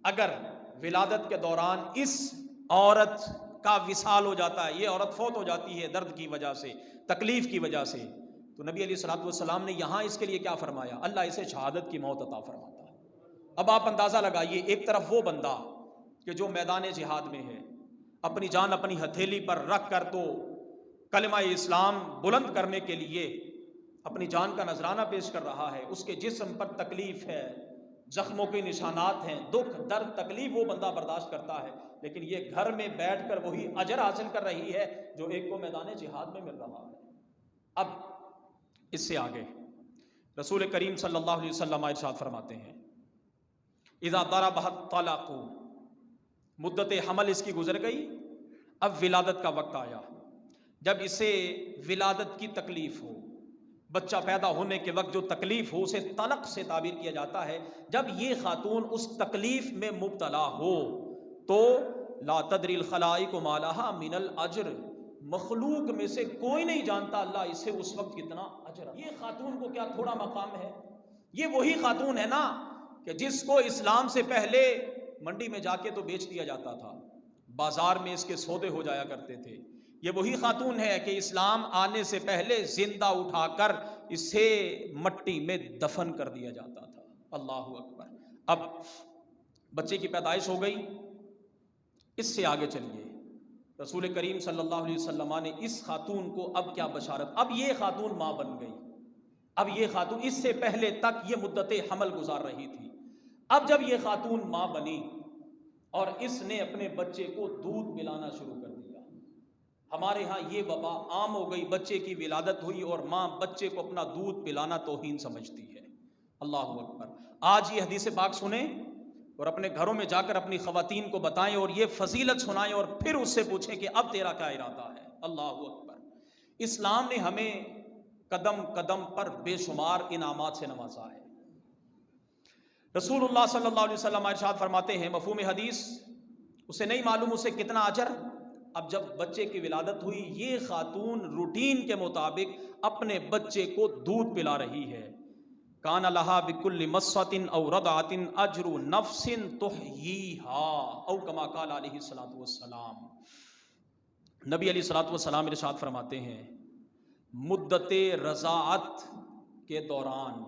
اگر ولادت کے دوران اس عورت کا وصال ہو جاتا ہے، یہ عورت فوت ہو جاتی ہے درد کی وجہ سے، تکلیف کی وجہ سے، تو نبی علیہ الصلوۃ والسلام نے یہاں اس کے لیے کیا فرمایا؟ اللہ اسے شہادت کی موت عطا فرماتا ہے۔ اب آپ اندازہ لگائیے، ایک طرف وہ بندہ کہ جو میدان جہاد میں ہے، اپنی جان اپنی ہتھیلی پر رکھ کر تو کلمہ اسلام بلند کرنے کے لیے اپنی جان کا نذرانہ پیش کر رہا ہے، اس کے جسم پر تکلیف ہے، زخموں کے نشانات ہیں، دکھ درد تکلیف وہ بندہ برداشت کرتا ہے، لیکن یہ گھر میں بیٹھ کر وہی اجر حاصل کر رہی ہے جو ایک کو میدان جہاد میں مل رہا ہے۔ اب اس سے آگے رسول کریم صلی اللہ علیہ وسلم ارشاد فرماتے ہیں، اذا ضربها الطلاق، مدت حمل اس کی گزر گئی، اب ولادت کا وقت آیا، جب اسے ولادت کی تکلیف ہو، بچہ پیدا ہونے کے وقت جو تکلیف ہو اسے طلق سے تعبیر کیا جاتا ہے۔ جب یہ خاتون اس تکلیف میں مبتلا ہو تو لا تدری الخلائق ما لها من الاجر، مخلوق میں سے کوئی نہیں جانتا اللہ اسے اس وقت کتنا اجر۔ یہ خاتون کو کیا تھوڑا مقام ہے؟ یہ وہی خاتون ہے نا کہ جس کو اسلام سے پہلے منڈی میں جا کے تو بیچ دیا جاتا تھا، بازار میں اس کے سودے ہو جایا کرتے تھے۔ یہ وہی خاتون ہے کہ اسلام آنے سے پہلے زندہ اٹھا کر اسے مٹی میں دفن کر دیا جاتا تھا۔ اللہ اکبر۔ اب بچے کی پیدائش ہو گئی، اس سے آگے چلیے، رسول کریم صلی اللہ علیہ وسلم نے اس خاتون کو اب کیا بشارت؟ اب یہ خاتون ماں بن گئی۔ اب یہ خاتون، اس سے پہلے تک یہ مدت حمل گزار رہی تھی، اب جب یہ خاتون ماں بنی اور اس نے اپنے بچے کو دودھ پلانا شروع کر دیا۔ ہمارے ہاں یہ وبا عام ہو گئی، بچے کی ولادت ہوئی اور ماں بچے کو اپنا دودھ پلانا توہین سمجھتی ہے۔ اللہ اکبر۔ آج یہ حدیث پاک سنیں اور اپنے گھروں میں جا کر اپنی خواتین کو بتائیں اور یہ فضیلت سنائیں اور پھر اس سے پوچھیں کہ اب تیرا کیا ارادہ ہے۔ اللہ اکبر۔ اسلام نے ہمیں قدم قدم پر بے شمار انعامات سے نوازا ہے۔ رسول اللہ صلی اللہ علیہ وسلم ارشاد فرماتے ہیں، مفہوم حدیث اسے نہیں معلوم اسے کتنا اجر۔ اب جب بچے کی ولادت ہوئی، یہ خاتون روٹین کے مطابق اپنے بچے کو دودھ پلا رہی ہے۔ کان لہا بکل مسۃ او رضعۃ اجر نفس تحییھا او کما قال علیہ الصلوۃ والسلام۔ نبی علیہ الصلوۃ والسلام ارشاد فرماتے ہیں، مدت رضاعت کے دوران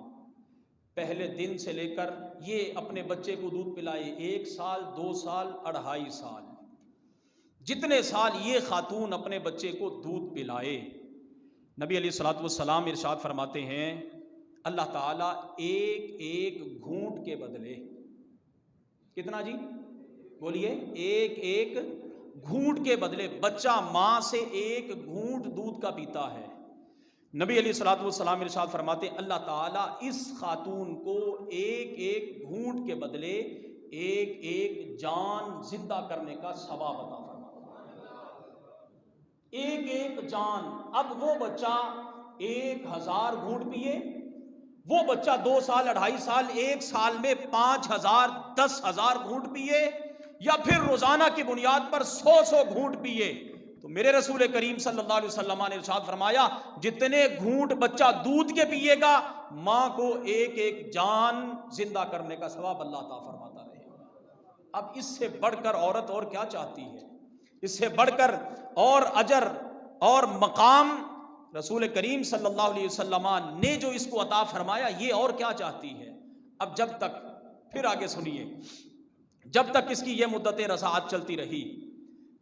پہلے دن سے لے کر یہ اپنے بچے کو دودھ پلائے، 1 سال 2 سال 2.5 سال، جتنے سال یہ خاتون اپنے بچے کو دودھ پلائے، نبی علیہ الصلوۃ والسلام ارشاد فرماتے ہیں، اللہ تعالیٰ ایک ایک گھونٹ کے بدلے، کتنا جی بولیے، ایک ایک گھونٹ کے بدلے، بچہ ماں سے ایک گھونٹ دودھ کا پیتا ہے، نبی علیہ الصلوۃ والسلام ارشاد فرماتے ہیں اللہ تعالیٰ اس خاتون کو ایک ایک گھونٹ کے بدلے ایک ایک جان زندہ کرنے کا ثواب عطا فرماتا ہے۔ ایک ایک جان۔ اب وہ بچہ 1000 گھونٹ پیے، وہ بچہ 2 سال 2.5 سال 1 سال میں 5000 10,000 گھونٹ پیے، یا پھر روزانہ کی بنیاد پر 100 گھونٹ پیے، تو میرے رسول کریم صلی اللہ علیہ وسلم نے ارشاد فرمایا جتنے گھونٹ بچہ دودھ کے پیے گا، ماں کو ایک ایک جان زندہ کرنے کا ثواب اللہ عطا فرماتا رہے گا۔ اب اس سے بڑھ کر عورت اور کیا چاہتی ہے؟ اس سے بڑھ کر اور اجر اور مقام رسول کریم صلی اللہ علیہ وسلم نے جو اس کو عطا فرمایا، یہ اور کیا چاہتی ہے؟ اب جب تک، پھر آگے سنیے، جب تک اس کی یہ مدت رضاعت چلتی رہی،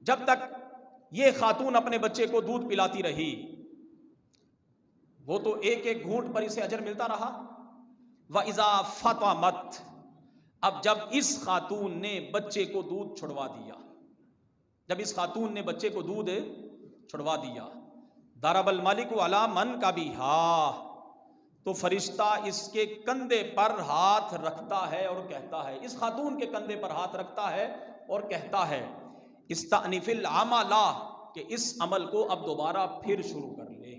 جب تک یہ خاتون اپنے بچے کو دودھ پلاتی رہی، وہ تو ایک ایک گھونٹ پر اسے اجر ملتا رہا۔ وَإِذَا فَطَمَتْ، اب جب اس خاتون نے بچے کو دودھ چھڑوا دیا، جب اس خاتون نے بچے کو دودھ چھڑوا دیا، ضرب الملک علی منکبہا، تو فرشتہ اس کے کندھے پر ہاتھ رکھتا ہے اور کہتا ہے، اس خاتون کے کندھے پر ہاتھ رکھتا ہے اور کہتا ہے استأنف العمل، کہ اس عمل کو اب دوبارہ پھر شروع کر لے،